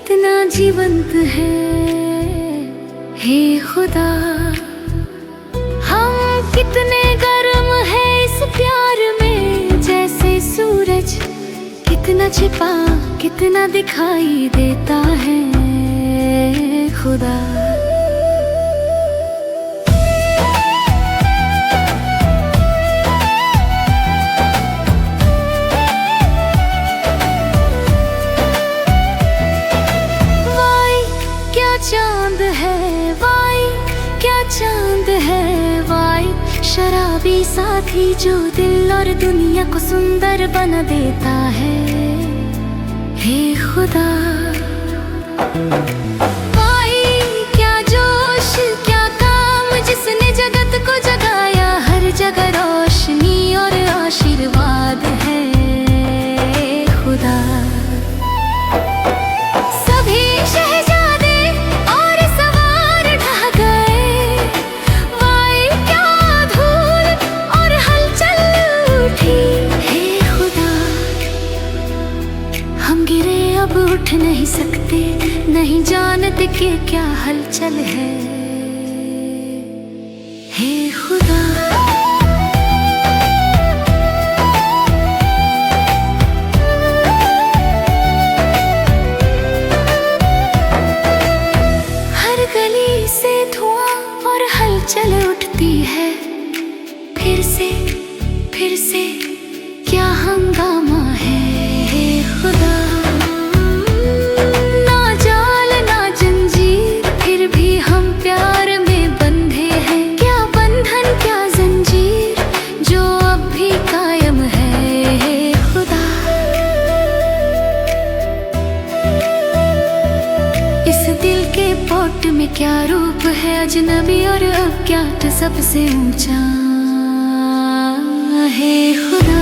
कितना जीवंत है हे खुदा, हम कितने गर्म है इस प्यार में, जैसे सूरज कितना छिपा कितना दिखाई देता है खुदा। चांद है वाई, क्या चांद है वाई, शराबी साथी जो दिल और दुनिया को सुंदर बना देता है हे खुदा। वाई क्या जोश क्या काम, जिसने जगत को जगाया, हर जगह रोशनी और आशीर्वाद है खुदा। सभी शहजादे अब उठ नहीं सकते, नहीं जानते कि क्या हलचल है हे खुदा। हर गली से धुआं और हलचल उठती है, फिर से क्या हंगामा है हे खुदा। पोट में क्या रूप है, अजनबी और अज्ञात सबसे ऊंचा है खुदा।